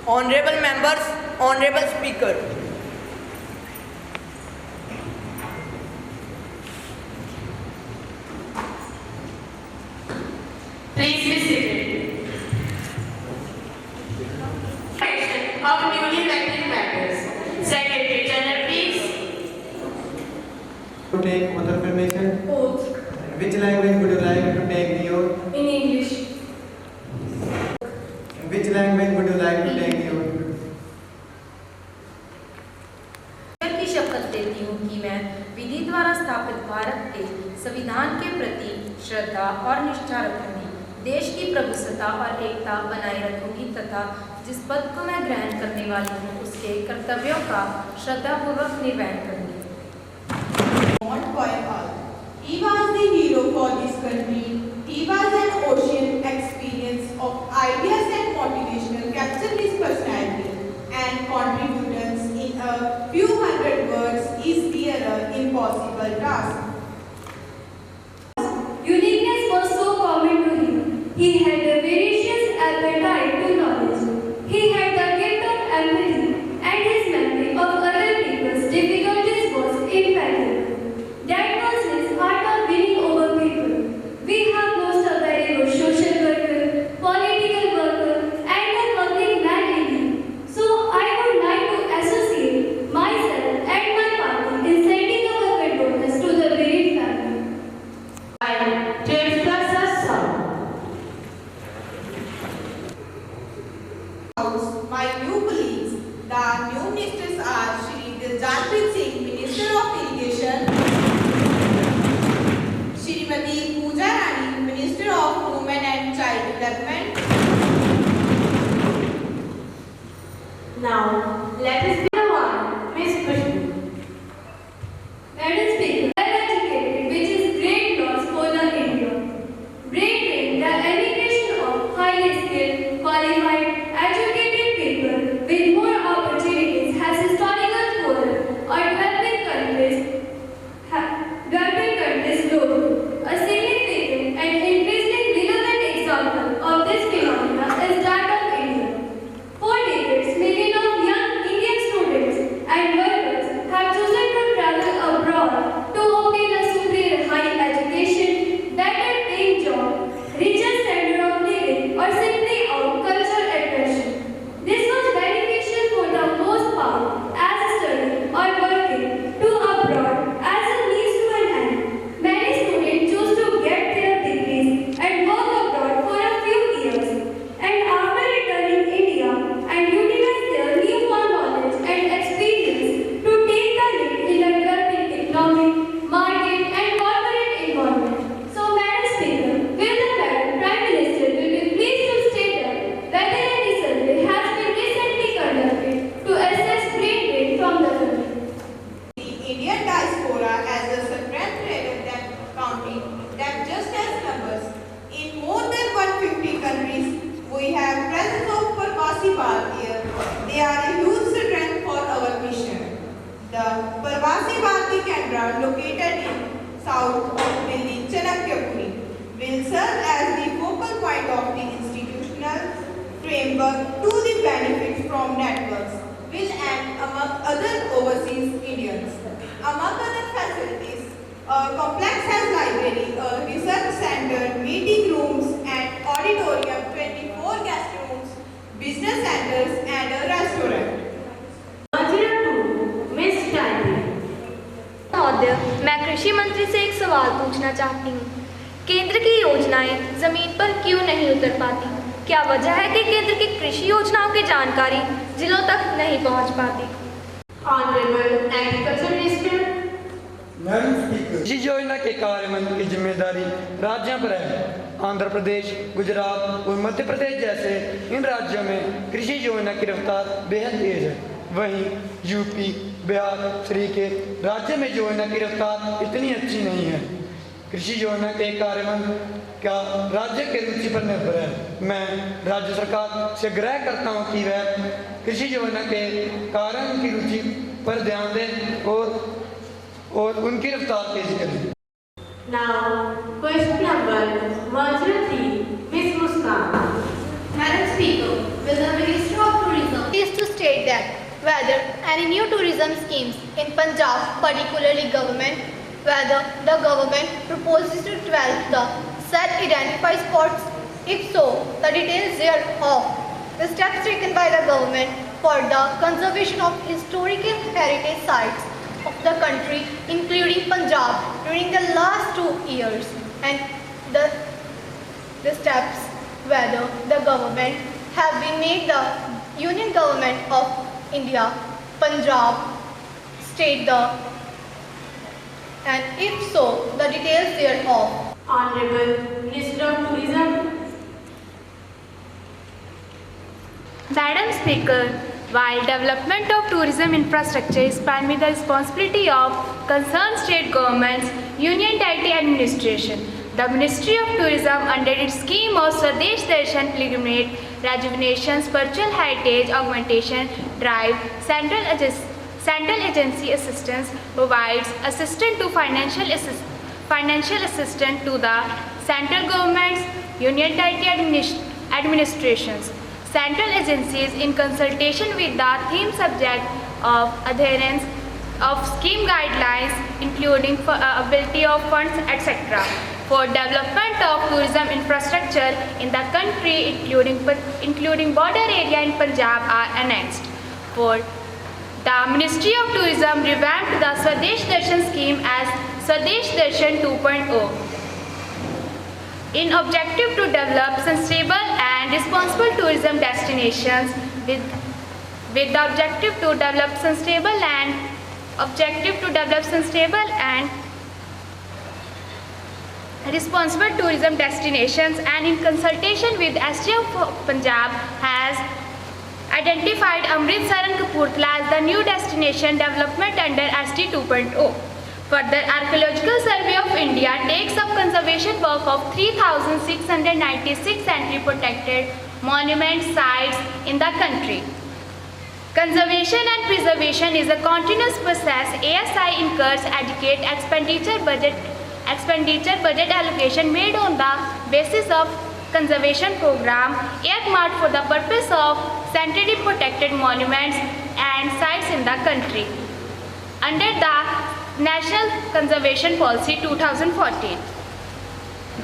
Honorable members, honorable speaker. Please be seated. Of newly elected members. Secretary General, please. To take oath of affirmation. Oath. Which language would you like to take the oath? In English. Which language would you like to take the oath? की शपथ लेती हूँ कि मैं विधि द्वारा स्थापित भारत के संविधान के प्रति श्रद्धा और निष्ठा रखूंगी, देश की प्रभुसत्ता और एकता बनाए रखूंगी तथा जिस पद को मैं ग्रहण करने वाली हूँ उसके कर्तव्यों का श्रद्धापूर्वक निर्वहन करूंगी। He was the hero for this country. He was an ocean experience of ideas and motivational capture his personality and contributors in a few hundred words is the impossible task. Uniqueness was so common to him. He had a voracious appetite to knowledge. He had the gift of empathy, and his memory of other people's difficulties was impeccable. That was his art of winning over people. We have lost a very good social worker, political worker, and a public man in him. So I would like to associate myself and my party in sending our condolences to the bereaved family. To express a song. My new colleagues, the new ministers are SHRI Jashan, Minister of Irrigation, Shrimati Minister of Women and Child Development. Now, let us be the one, Miss Pushpu. Madam Speaker, well educated, which is great loss for the India. Bringing the emigration of highly skilled, qualified, educated people with more opportunities has historical poorer or developing countries globally. A significant and increasingly relevant example of this phenomena is that of India. For decades, millions of young Indian students and workers have chosen to travel abroad to obtain a superior high education, better paying job, richer standard of living, or simply out cultural aggression. This was beneficial for the most part as studying or working to abroad as a means to an end. Many students choose to get their degrees and work abroad for a few years, and after returning India and utilize their newfound knowledge and experience to take the lead in the developing economic, market, and corporate environment. So, Madam Speaker, will the Madam Prime Minister will be pleased to state that whether any survey has been recently conducted to assess brain drain from the country. The Indian diaspora as a strength rather than counting them just as numbers. In more than 150 countries, we have presence of Parvasi Bharatiya. They are a huge strength for our mission. The Parvasi Bharati Kendra, located in south of Delhi, Chanakyapuri, will serve as the focal point of the institutional framework to the benefits from networks, will and among other overseas Indians. Among other facilities, a complex has library, a research center, meeting rooms and auditorium, 24 guest rooms, business centers and a restaurant. 102, Miss Tanvi. महोदय, मैं कृषि मंत्री से एक सवाल पूछना चाहती हूँ। केंद्र की योजनाएं जमीन पर क्यों नहीं उतर पाती? क्या वजह है कि केंद्र की कृषि योजनाओं की जानकारी जिलों तक नहीं पहुँच पाती? Honorable Agriculture Minister. Madam speaker, कृषि योजना के कार्यान्वयन की जिम्मेदारी राज्यों पर है। आंध्र प्रदेश, गुजरात और मध्य प्रदेश जैसे इन राज्यों में कृषि योजना की रफ्तार बेहद तेज है। वहीं यूपी, बिहार, श्री के राज्य में योजना की रफ्तार इतनी अच्छी नहीं है। कृषि योजना के कार्यान्वयन का राज्य के रुचि पर निर्भर है। मैं राज्य सरकार से आग्रह करता हूं कि वह कृषि योजना के कार्यान्वयन की रुचि पर ध्यान दें और उनकी रफ्तार तेज करें। Now, question number 103, Miss Muskan. Madam Speaker, will the Minister of Tourism that whether any new tourism schemes in Punjab, particularly whether the government proposes to develop the said identified spots, if so, the details thereof, the steps taken by the government for the conservation of historical heritage sites of the country, including Punjab, during the last 2 years, and the steps whether the government have been made the Union Government of India, Punjab, state and if so, the details thereof. Honorable Minister of Tourism. Madam Speaker, while development of tourism infrastructure is primarily the responsibility of concerned state governments, union territory administration, the Ministry of Tourism under its scheme of Swadesh Darshan Pilgrimage, Rejuvenation, Spiritual Heritage Augmentation Drive, Central Agency Assistance provides assistance to financial assistance to the central governments, union territory administrations, central agencies in consultation with the theme subject of adherence of scheme guidelines, including ability of funds, etc. for development of tourism infrastructure in the country, including border area in Punjab, are annexed. For the Ministry of Tourism revamped the Swadesh Darshan scheme as Swadesh Darshan 2.0 in objective to develop sustainable and responsible tourism destinations with the objective to develop sustainable and responsible tourism destinations, and in consultation with SHRI of Punjab has identified Amritsar and Kapurthala as the new destination development under SD 2.0. Further, Archaeological Survey of India takes up conservation work of 3,696 entry protected monument sites in the country. Conservation and preservation is a continuous process. ASI incurs adequate expenditure budget allocation made on the basis of conservation program earmarked for the purpose of centrally protected monuments and sites in the country under the National Conservation Policy 2014.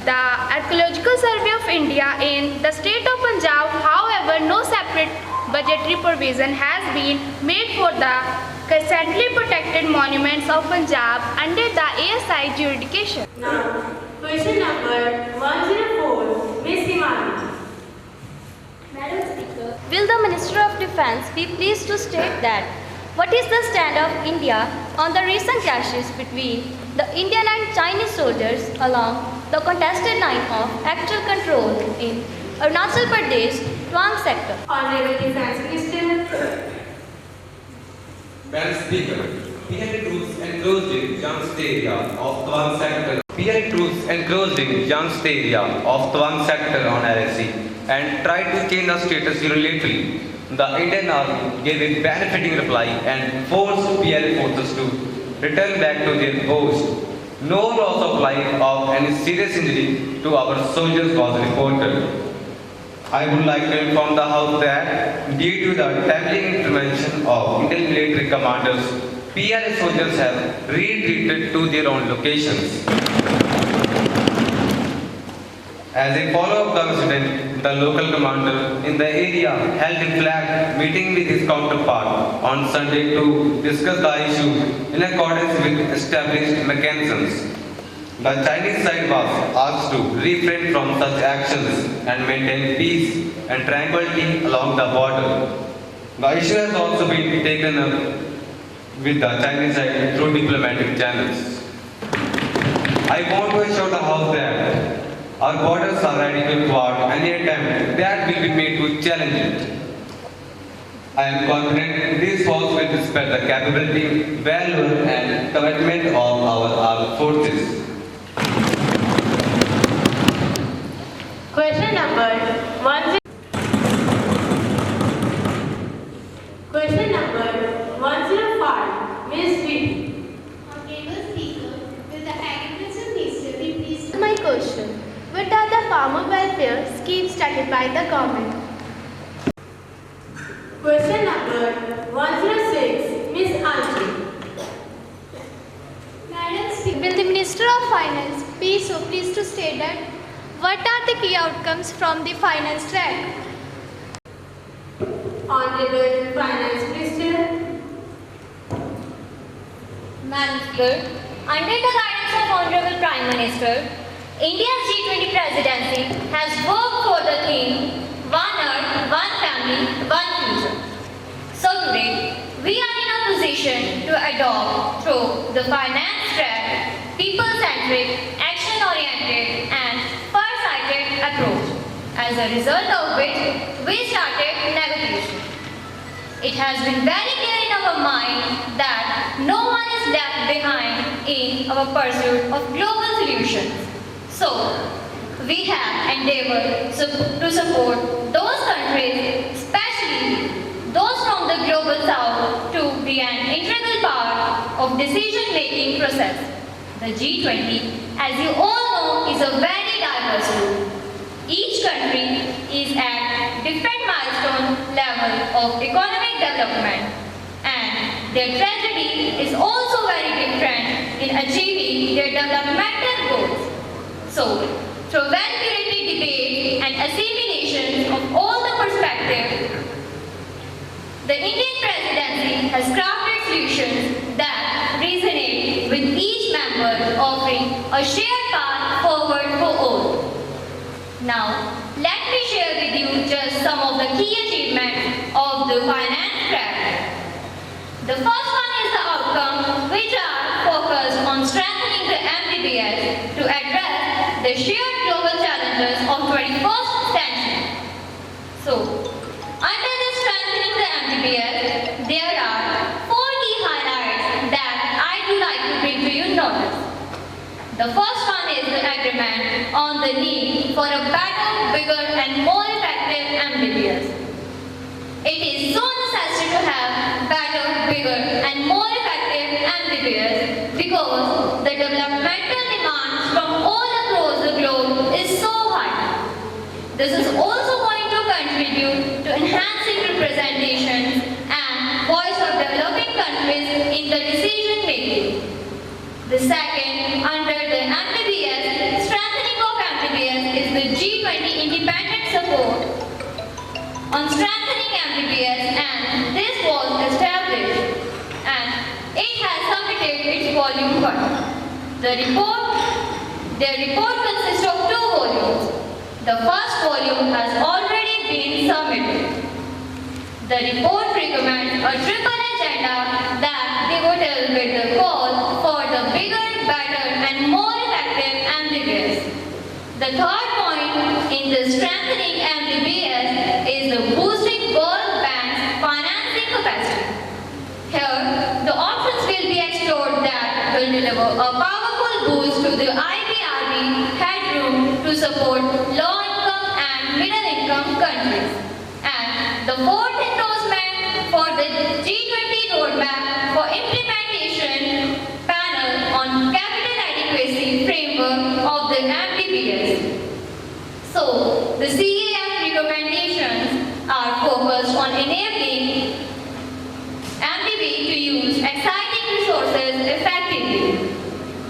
The Archaeological Survey of India in the state of Punjab, however, no separate budgetary provision has been made for the centrally protected monuments of Punjab under the ASI jurisdiction. Now, question number 104, Ms. Himani. Madam Speaker, will the Minister of Defence be pleased to state that what is the stand of India on the recent clashes between the Indian and Chinese soldiers along the contested line of actual control in Arunachal Pradesh, Twang sector? Honorable Defence Minister. Madam Speaker, PLA troops enclosed in Youngst area of Twang sector. PLA troops enclosed in Youngst area of Twang sector on LSC and tried to change the status unilaterally. The Indian Army gave a benefiting reply and forced PLA forces to return back to their post. No loss of life or any serious injury to our soldiers was reported. I would like to inform the House that due to the timely intervention of Indian military commanders, PLA soldiers have retreated to their own locations. As a follow-up to the incident, the local commander in the area held a flag meeting with his counterpart on Sunday to discuss the issue in accordance with established mechanisms. The Chinese side was asked to refrain from such actions and maintain peace and tranquility along the border. The issue has also been taken up with the Chinese side through diplomatic channels. I want to assure the House that our borders are ready to thwart any attempt that will be made to challenge it. I am confident this House will respect the capability, valor and commitment of our armed forces. Question number 105, Ms. Vidy. Honorable Speaker, will the Agriculture Minister be pleased to my question? What are the farmer welfare schemes started by the government? Question number 106, Ms. Anjali. Madam Speaker, will the Minister of Finance be so pleased to state that what are the key outcomes from the finance track? Honorable Finance Minister. Madam Speaker, under the guidance of Honorable Prime Minister, India's G20 presidency has worked for the theme One Earth, One Family, One Future. So today, we are in a position to adopt through the finance track, people-centric, action-oriented and far-sighted approach, as a result of which we started negotiation. It has been very clear in our mind that no one is left behind in our pursuit of global solutions. So, we have endeavored to support those countries, especially those from the global south, to be an integral part of decision-making process. The G20, as you all know, is a very diverse group. Each country is at different milestone level of economic development, and their tragedy is also very different in achieving their developmental goals. So, through well-curated debate and assimilation of all the perspectives, the Indian presidency has crafted solutions that resonate with each member, offering a shared path forward for all. Now, let me share with you just some of the key achievements of the finance track. The first one is the outcome, which are focused on strengthening the MBBS to address the shared global challenges of 21st century. So, under the strengthening the MBBS, there are 4 key highlights that I would like to bring to your notice. The first one is the agreement on the need for a better, bigger and more effective MBBS. It is so necessary to have better, bigger and more effective MBBS because the developmental demands from all across the globe is so high. This is also going to contribute to enhancing representation and voice of developing countries in the decision making. The second, under the MBBS, strengthening of MBBS is the G20 independent support on strengthening MBBS, and this was established and it has submitted its volume 1. The report consists of 2 volumes. The first volume has already been submitted. The report recommends a triple agenda that devoted with the call for the bigger, better and more effective MBBS. The third point in the strengthening MBBS is the boosting World Bank's financing capacity. Here, the options will be explored that will deliver a powerful boost to the IBRB headroom to support low-income and middle-income countries. And the fourth endorsement for the G20 roadmap for implementation panel on capital adequacy framework of the MBBS. So, the CAF recommendations are focused on enabling MBB to use exciting resources effectively.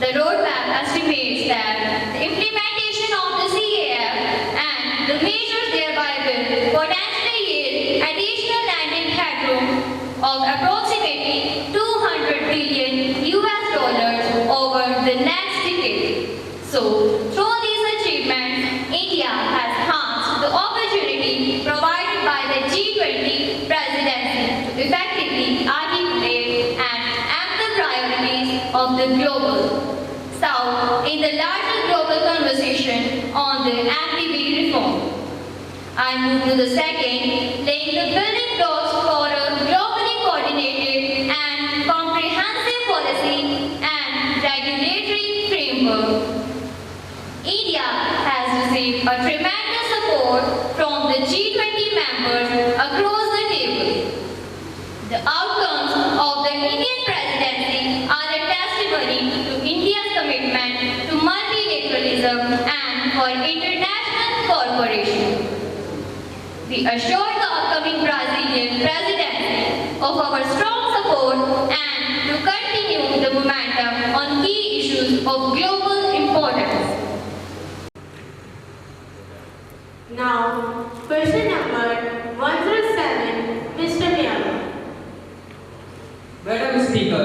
The roadmap estimates that the implementation of the CAF and the measures thereby will potentially yield additional lending headroom of approximately $200 billion over the next decade. So, through these achievements, India has harnessed the opportunity provided by the G20 presidency to effectively articulate and act the priorities of the global South in the larger global conversation on the MBB reform. I move to the second, laying the building blocks for a globally coordinated and comprehensive policy and regulatory framework. India has received a tremendous support from the G20 members across the table. The outcomes of the Indian presidency are a testimony to India's commitment to multilateralism and for international cooperation. We assure the upcoming Brazil Presidency of our strong support and to continue the momentum on key issues of global importance. Now, question number 107, Mr. Miyama. Madam Speaker,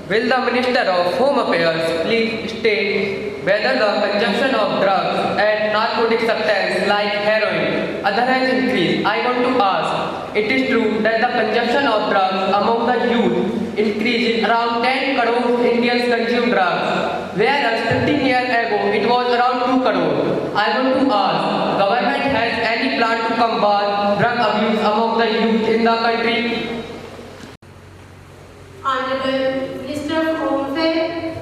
will the Minister of Home Affairs please state whether the consumption of drugs and narcotic substances like heroin other has increased? I want to ask, it is true that the consumption of drugs among the youth increased around 10 crore Indians consume drugs, whereas 15 years ago it was around 2 crore. I want to ask, government has any plan to combat drug abuse among the youth in the country? Honorable Minister of Home Affairs.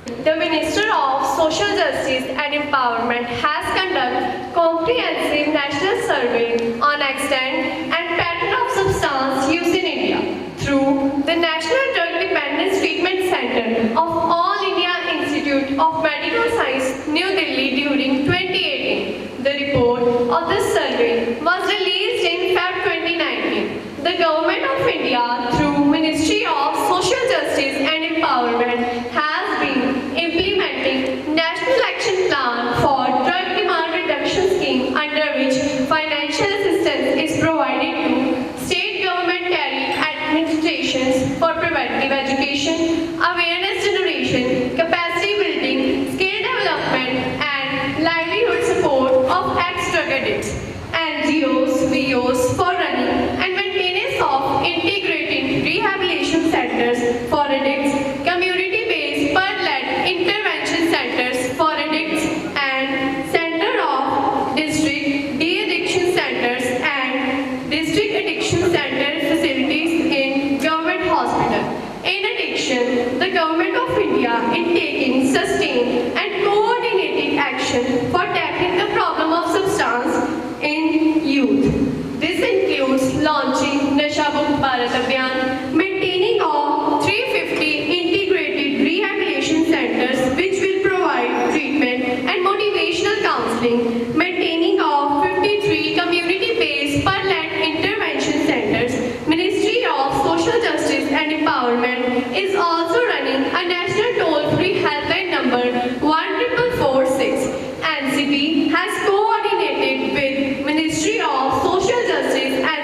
The Minister of Social Justice and Empowerment has conducted comprehensive national survey on extent and pattern of substance use in India through the National Drug Dependence Treatment Center of All India Institute of Medical Science, New Delhi during 2018. The report of this survey was released in February 2019. The Government of India through Ministry of Social Justice and Empowerment has been implementing National Action Plan for Drug Demand Reduction Scheme, under which financial assistance is provided to state government carry administrations for preventive education, awareness generation, capacity building, skill development and livelihood support of ex-drug addicts, NGOs, VOs for running and maintenance of integrated rehabilitation centers for addicts, community-based per-led intervention centers for addicts and center of district de-addiction centers and district addiction center facilities in government hospital. In addition, the Government of India is taking sustained and coordinated action for tackling the problem of substance in youth. This includes launching Nasha Mukt Bharat Abhiyan, maintaining of 350 integrated rehabilitation centers which will provide treatment and motivational counseling, maintaining of 53 community-based per-led intervention centers. Ministry of Social Justice and Empowerment is also running a national toll-free helpline number 14446. NCB has coordinated with Ministry of Social Justice and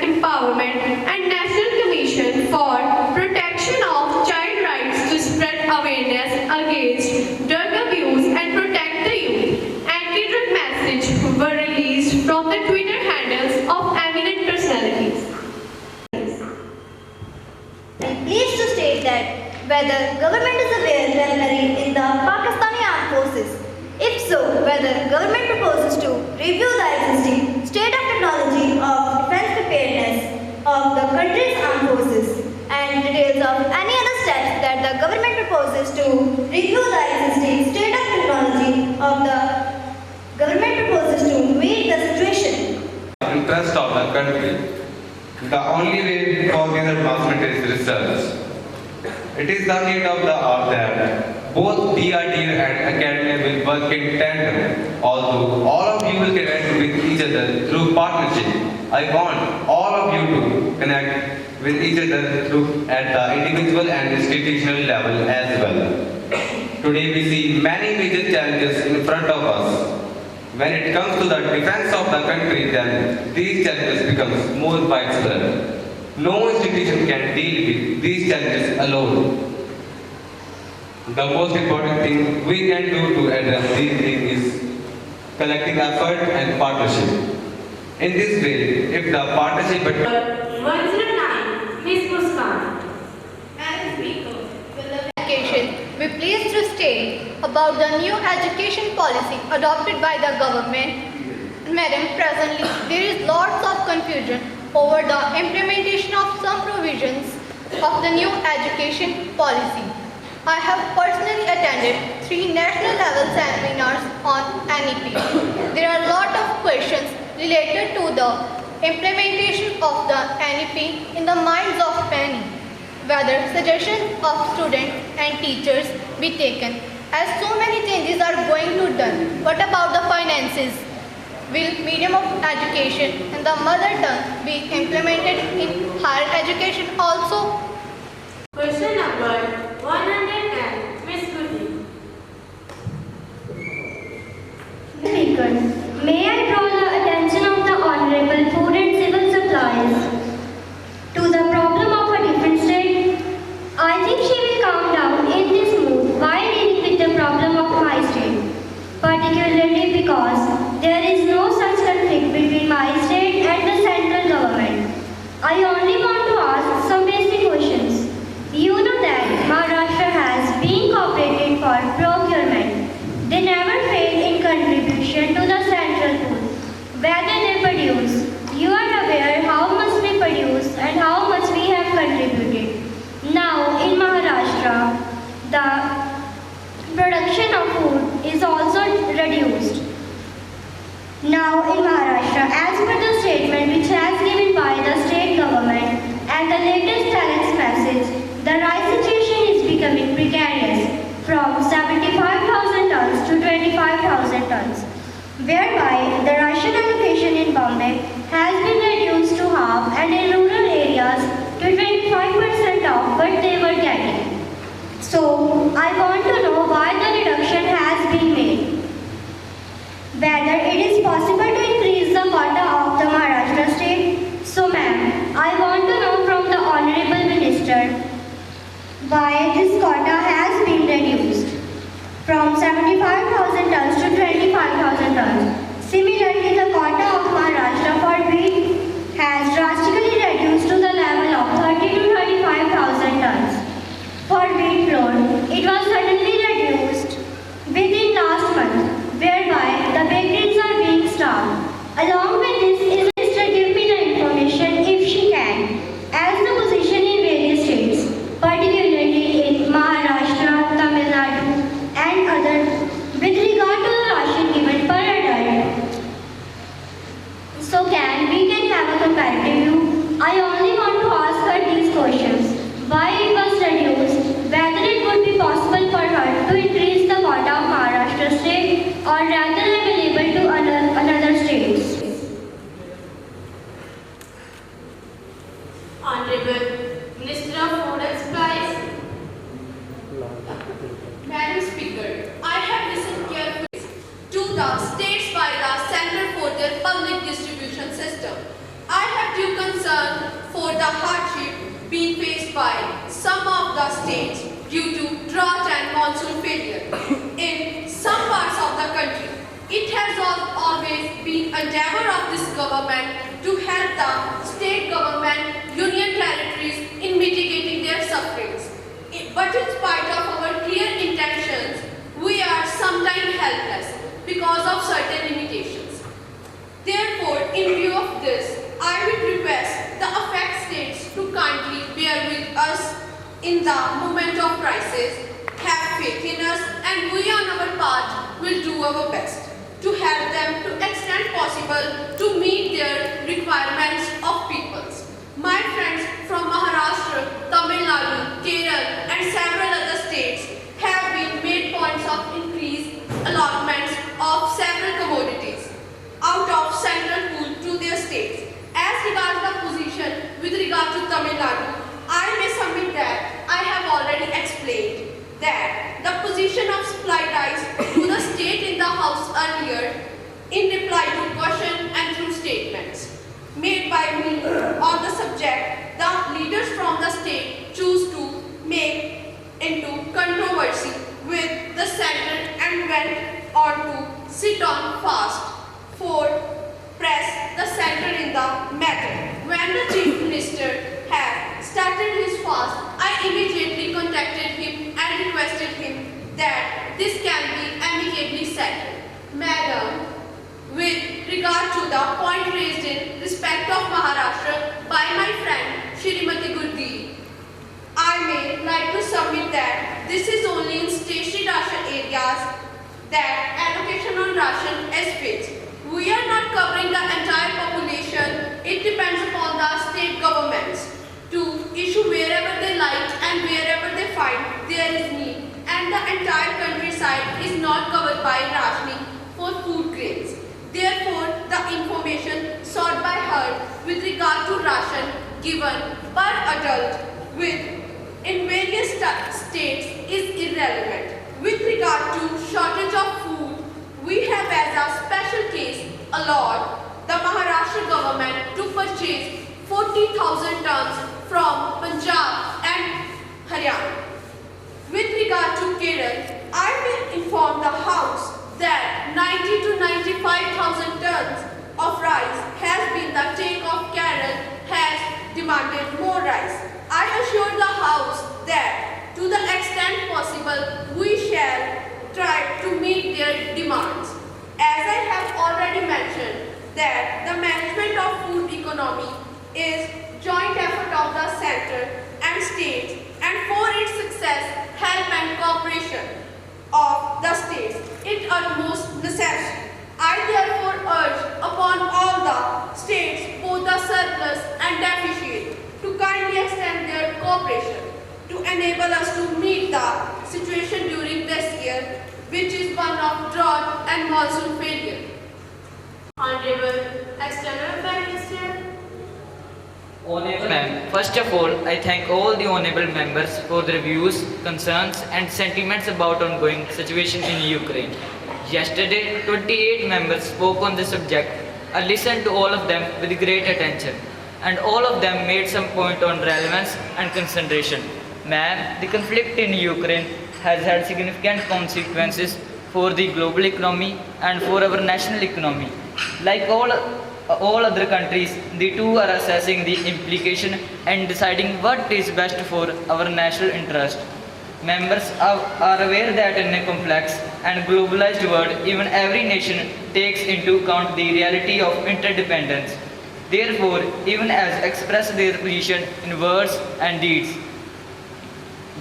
Empowerment and National Commission for Protection of Child Rights to spread awareness against drug abuse and protect the youth. Anti-drug messages were released from the Twitter handles of eminent personalities. I am pleased to state that whether government is aware well married in the Pakistani armed forces. If so, whether government proposes to review the existing state of technology of defense preparedness of the country's armed forces and details of any other steps that the government proposes to review the existing state of technology of the government proposes to meet the situation. Interest of the country. The only way for this advancement is research. It is the need of the hour that both DRDO and academia will work in tandem. Although all of you will connect with each other through partnership, I want all of you to connect with each other through at the individual and institutional level as well. Today we see many major challenges in front of us. When it comes to the defense of the country, then these challenges become more widespread. No institution can deal with these challenges alone. The most important thing we can do to address these things is collective effort and partnership. In this way, if the partnership between 109, Ms. Muskan. Madam Speaker, will the education be pleased to state about the new education policy adopted by the government? Madam, presently there is lots of confusion over the implementation of some provisions of the new education policy. I have personally attended 3 national level seminars on NEP. There are a lot of questions related to the implementation of the NEP in the minds of many. Whether suggestions of students and teachers be taken, as so many changes are going to done. What about the finances? Will medium of education and the mother tongue be implemented in higher education also? Question number 110, Ms. Goody. Speaker, may I draw the attention of the Honorable Food and Civil Supplies to the problem of a different state? I think she will calm down in this mood while dealing with the problem of my state, particularly because there is no such conflict between my state and the central government. I only want to ask some basic questions. You know that Maharashtra has been cooperated for procurement. They never fail in contribution to the central pool. Whether they produce, you are aware how much we produce and how much we have contributed. Now in Maharashtra, the production of food is also reduced. Now in Maharashtra, as per the statement which has given by the state government and the latest telex message, the rice situation is becoming precarious from 75,000 tons to 25,000 tons, whereby the ration allocation in Bombay has been reduced to half and in rural areas to 25% of what they were getting. So, I want to know why the reduction has been made. Whether it is possible to increase the quota of the Maharashtra state. So, ma'am, I want to know from the Honorable Minister why this quota has been reduced from 75,000 tons to 25,000 tons. Similarly, the quota of Maharashtra for wheat has drastically reduced to the level of 30 to 35,000 tons. For wheat flour, it was suddenly reduced within last month, whereby the bakeries are being starved. Along with this, is Minister give me the information if she can, as the position in various states, particularly in Maharashtra, Tamil Nadu and others, with regard to the ration given per adult. So we can have a comparative view. I only want to ask her these questions. Why it was reduced, whether it would be possible for her to increase the quota of Maharashtra state or rather available to another states. Honorable Minister of Food and Supplies. Madam Speaker, I have listened carefully to the states by the Center for their public distribution system. I have due concern for the hardship being faced by some of the states due to drought and monsoon failure. In some parts of the country, it has always been a endeavor of this government to help the state government, union territories in mitigating their sufferings. But in spite of our clear intentions, we are sometimes helpless because of certain limitations. Therefore, in view of this, I would request the affected states to kindly bear with us in the moment of crisis, have faith in us, and we on our part will do our best to help them to extent possible to meet their requirements of peoples. My friends from Maharashtra, Tamil Nadu, Kerala and several other states have been made points of increased allotments of several commodities out of central pool to their states. As regards the position with regard to Tamil Nadu, I may submit that I have already explained that the position of supply rice to the state in the House earlier in reply to question and through statements made by me on the subject, the leaders from the state choose to make into controversy with the center and went on to sit on fast for press the center in the matter. When the Chief Minister had started his fast, I immediately contacted him and requested him that this can be amicably settled. Madam, with regard to the point raised in respect of Maharashtra by my friend Shrimati Gurdi, I may like to submit that this is only in stationary ration areas that allocation on ration is fixed. We are not covering the entire population. It depends upon the state governments to issue wherever they like and wherever they find there is need, and the entire countryside is not covered by rationing for food grains. Therefore, ration given per adult in various states is irrelevant. With regard to shortage of food, we have as a special case allowed the Maharashtra government to purchase 40,000 tons from Punjab and Haryana. With regard to Kerala, I will inform the House that 90 to 95,000 tons of rice has been the take of Kerala has demanded more rice. I assure the House that to the extent possible we shall try to meet their demands. As I have already mentioned that the management of food economy is joint effort of the center and states, and for its success help and cooperation of the states it utmost necessary. I therefore urge upon all the states, both the surplus and deficient, to kindly extend their cooperation to enable us to meet the situation during this year, which is one of drought and monsoon failure. Honorable External Affairs Minister. Honorable Ma'am, first of all, I thank all the honorable members for their views, concerns and sentiments about ongoing situation in Ukraine. Yesterday, 28 members spoke on the subject. I listened to all of them with great attention, and all of them made some point on relevance and consideration. Ma'am, the conflict in Ukraine has had significant consequences for the global economy and for our national economy. Like all other countries, the two are assessing the implication and deciding what is best for our national interest. Members are aware that in a complex and globalized world, even every nation takes into account the reality of interdependence. Therefore, even as express their position in words and deeds,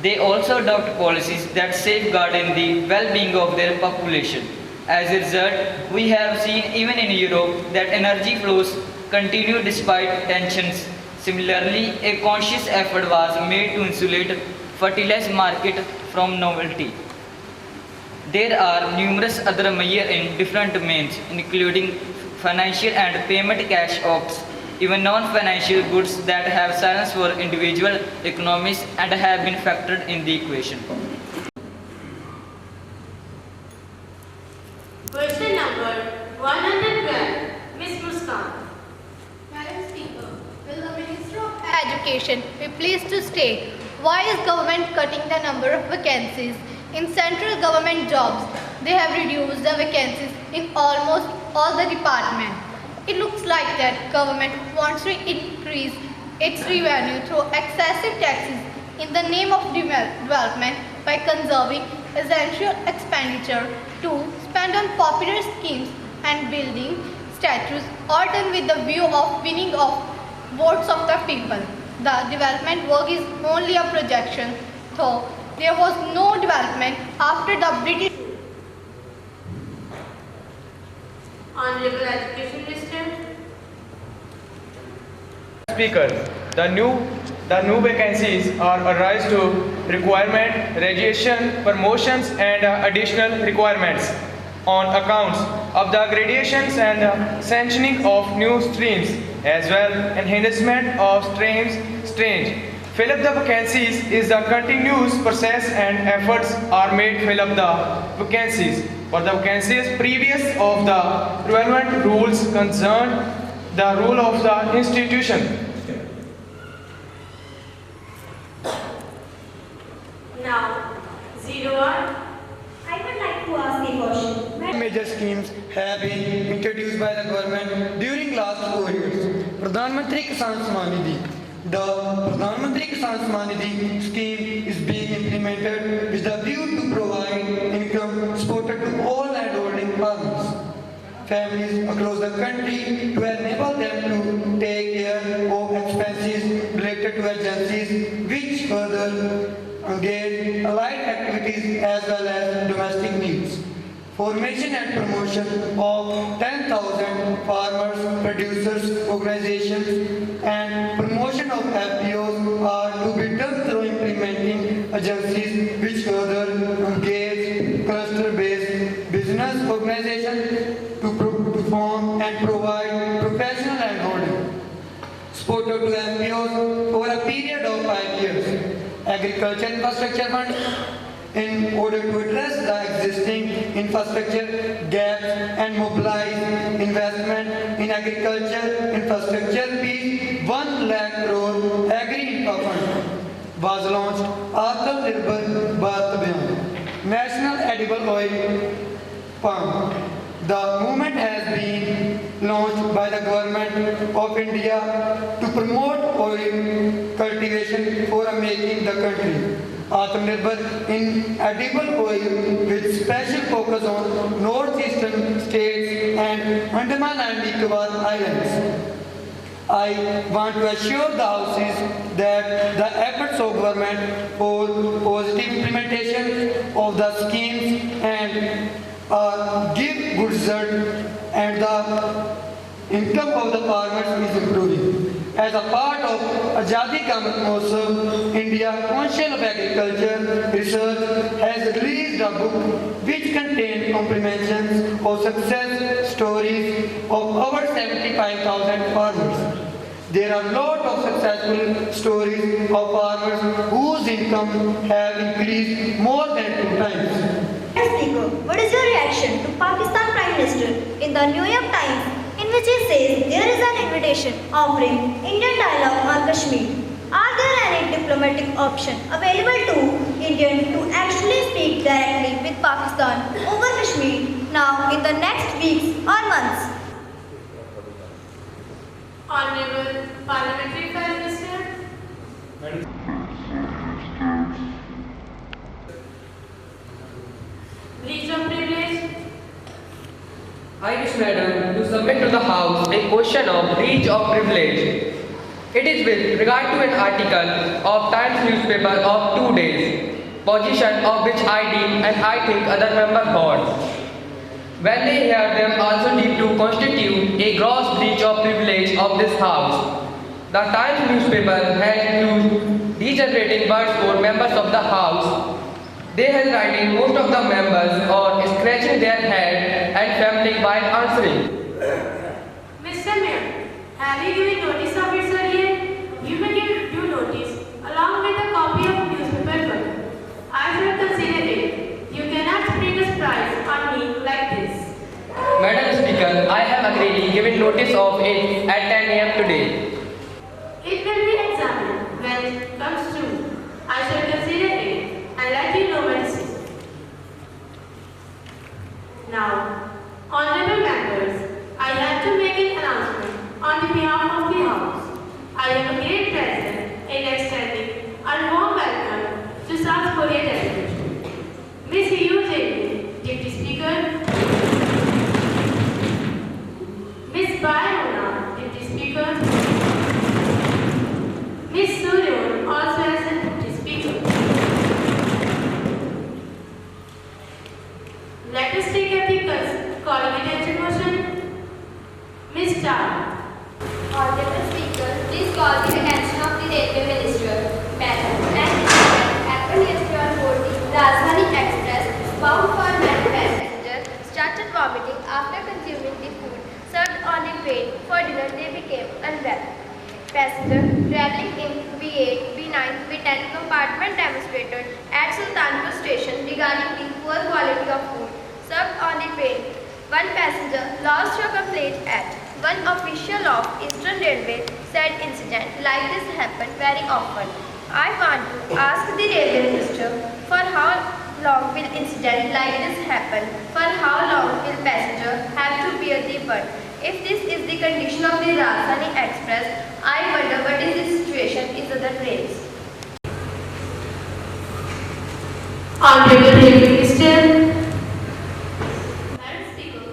they also adopt policies that safeguard the well-being of their population. As a result, we have seen even in Europe that energy flows continue despite tensions. Similarly, a conscious effort was made to insulate fertilizer market from novelty. There are numerous other measures in different domains, including financial and payment cash ops, even non-financial goods that have silence for individual economies and have been factored in the equation. Question number 112, Ms. Muskan. Madam Speaker, will the Minister of Education be pleased to state why is government cutting the number of vacancies in central government jobs? They have reduced the vacancies in almost all the departments. It looks like that government wants to increase its revenue through excessive taxes in the name of development by conserving essential expenditure to spend on popular schemes and building statues, all done with the view of winning of votes of the people. The development work is only a projection, though there was no development after the British. Honorable Education Minister. Speaker, the new vacancies are arise to requirement, graduation, promotions and additional requirements on accounts of the gradations and sanctioning of new streams as well enhancement of streams. Fill up the vacancies is a continuous process and efforts are made to fill up the vacancies. For the vacancies previous of the relevant rules concerned the rule of the institution. Now, 01. I would like to ask a question. Major schemes have been introduced by the government during last 4 years. Pradhan Mantri Kisan Samman Nidhi. The Pradhan Mantri Kisan Samman Nidhi scheme is being implemented with the view to provide income supported to all landholding farmers, families across the country to enable them to take care of expenses related to agencies which further engage allied activities as well as domestic needs. Formation and promotion of 10,000 farmers, producers, organizations and promotion of FPOs are to be done through implementing agencies which further engage cluster-based business organizations to form and provide professional landholding, supported to MPOs over a period of 5 years. Agriculture Infrastructure Fund, in order to address the existing infrastructure gaps and mobilize investment in agriculture infrastructure, rupees 1 lakh crore Agri-Infra Fund was launched. Atmanirbhar Bharat Abhiyan, National Edible Oil Palm. The movement has been launched by the Government of India to promote oil cultivation for making the country Atmanirbhar in edible oil with special focus on northeastern states and Andaman and Nicobar Islands. I want to assure the houses that the efforts of government for positive implementation of the schemes and give good result and the income of the farmers is improving. As a part of Azadi Ka Amrit Mahotsav, India Council of Agriculture Research has released a book which contains comprehensions of success stories of over 75,000 farmers. There are a lot of successful stories of farmers whose income have increased more than 2 times. Speaker, what is your reaction to Pakistan Prime Minister in the New York Times, in which he says there is an invitation offering Indian dialogue on Kashmir? Are there any diplomatic options available to Indians to actually speak directly with Pakistan over Kashmir now in the next weeks or months? Honorable Parliamentary Prime Minister. Breach of privilege. I wish, Madam, to submit to the House a question of breach of privilege. It is with regard to an article of Times newspaper of 2 days, position of which I deem and I think other members hold. When they hear them also deem to constitute a gross breach of privilege of this House. The Times newspaper has used degenerating words for members of the House. They have writing most of the members or scratching their head and trembling while answering. Mr. Mayor, have you given notice of it earlier? You may give due notice along with a copy of newspaper. I shall consider it. You cannot spring a surprise on me like this. Madam Speaker, I have agreed given notice of it at 10 a.m. today. It will be examined when it comes to. I shall consider it and let you know when it is. Now, honorable members, I have to make an announcement on the behalf of the House. I have a great pleasure in extending a warm welcome to South Korea delegation. Ms. Yoo Jae-in, Deputy Speaker. Ms. Bai-Ona, Deputy Speaker. Ms. Suryon, also as a Deputy Speaker. Let us take up the calling attention motion. Ms. Char. Honorable Speaker, please call the attention of the Railway Minister, Madam, and happened yesterday on board the Rajdhani Express, bound for many passengers, started vomiting after consuming the food served on the train. For dinner, they became unwell. Passengers travelling in B8, B9, B10 compartment demonstrated at Sultanpur station regarding the poor quality of food served on the train. One passenger lodged a complaint at one official of Eastern Railway said incident like this happen very often. I want to ask the Railway Minister, for how long will incident like this happen? For how long will passenger have to bear the burden? If this is the condition of the Rajdhani Express, I wonder what is the situation in other trains. Honorable Railway Minister. Madam Speaker,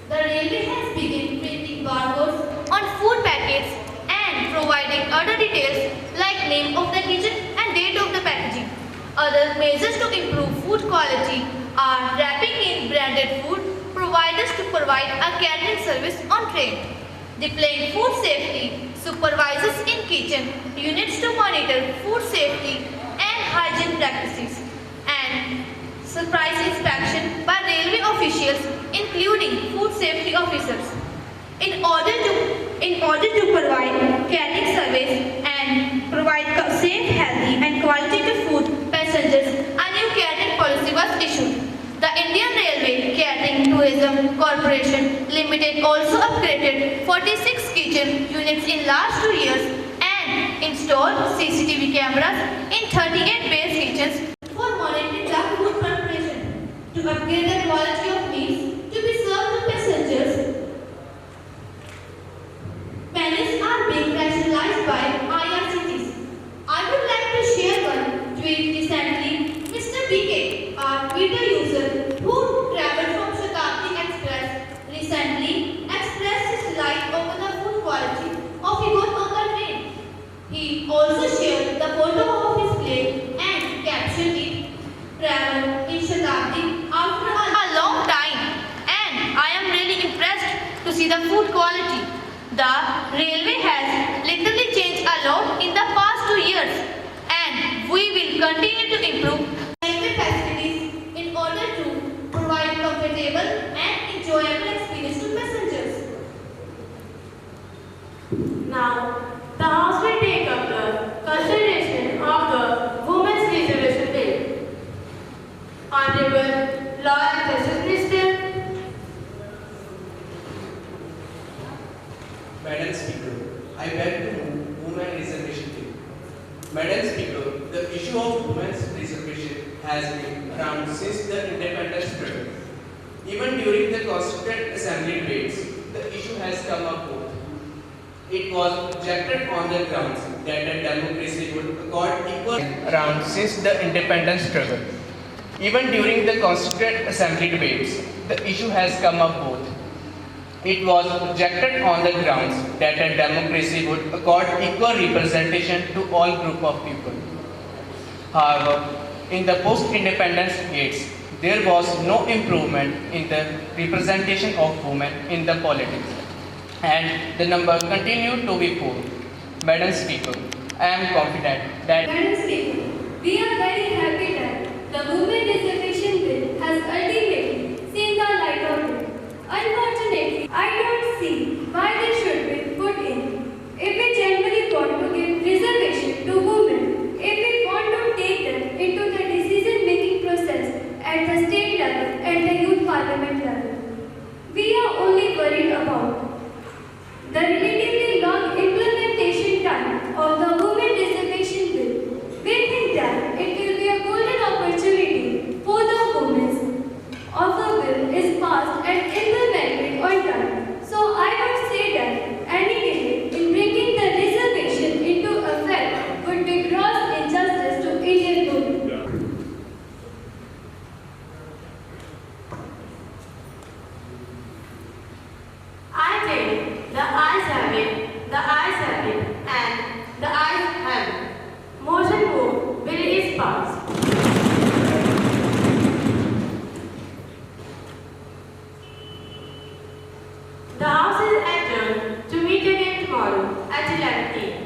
the railway has begun printing barcodes on food packets and providing other details like name of the kitchen and date of the packaging. Other measures to improve food quality are wrapping in branded food providers to provide a catering service on train, deploying food safety supervisors in kitchen units to monitor food safety and hygiene practices, and surprise inspection by railway officials including food safety officers. In order to provide catering service Tourism Corporation Limited also upgraded 46 kitchen units in last 2 years and installed CCTV cameras in 38 base kitchens for monitoring the food preparation to upgrade the quality of meals to be served to passengers. Menus are being rationalized by IRCTC. I would like to share one tweet recently. Mr. BK, our Twitter user who traveled from Shatabdi Express recently expressed his delight over the food quality of he got on the train. He also shared the photo of his plate and captioned it, "Travel in Shatabdi after a long time, and I am really impressed to see the food quality. The railway has literally changed a lot in the past 2 years, and we will continue to improve railway facilities in order to provide comfortable and enjoyable experience to passengers." Now, the House will take up the consideration of the Women's Reservation Bill. Honorable Law and Justice Minister. Madam Speaker, I beg to move Women Reservation Bill. Madam Speaker, the issue of women's reservation has been around since the independence struggle. Even during the Constituent Assembly debates, the issue has come up both. It was rejected on the grounds that a democracy would accord equal around since the independence struggle. Even during the Constituent Assembly debates, the issue has come up both. It was rejected on the grounds that a democracy would accord equal representation to all group of people. However, in the post-independence debates, there was no improvement in the representation of women in the politics, and the number continued to be poor. Madam Speaker, I am confident that... Madam Speaker, we are very happy that the Women Reservation Bill has ultimately seen the light of day. Unfortunately, I don't see why they should be put in. If we genuinely want to give reservation to women, if we want to take them into the decision-making process at the state level and the youth parliament level, we are only worried about the relatively long implementation time of the Women Reservation Bill. We think that it will be a golden opportunity for the women of the bill is passed and implemented on time. So I would say that any delay in bringing the reservation into effect would be gross injustice to Indian women. I think the ayes have it, the ayes have it, and the ayes have it. Motion moved, bill is passed. The House is adjourned to meet again tomorrow at 11 a.m.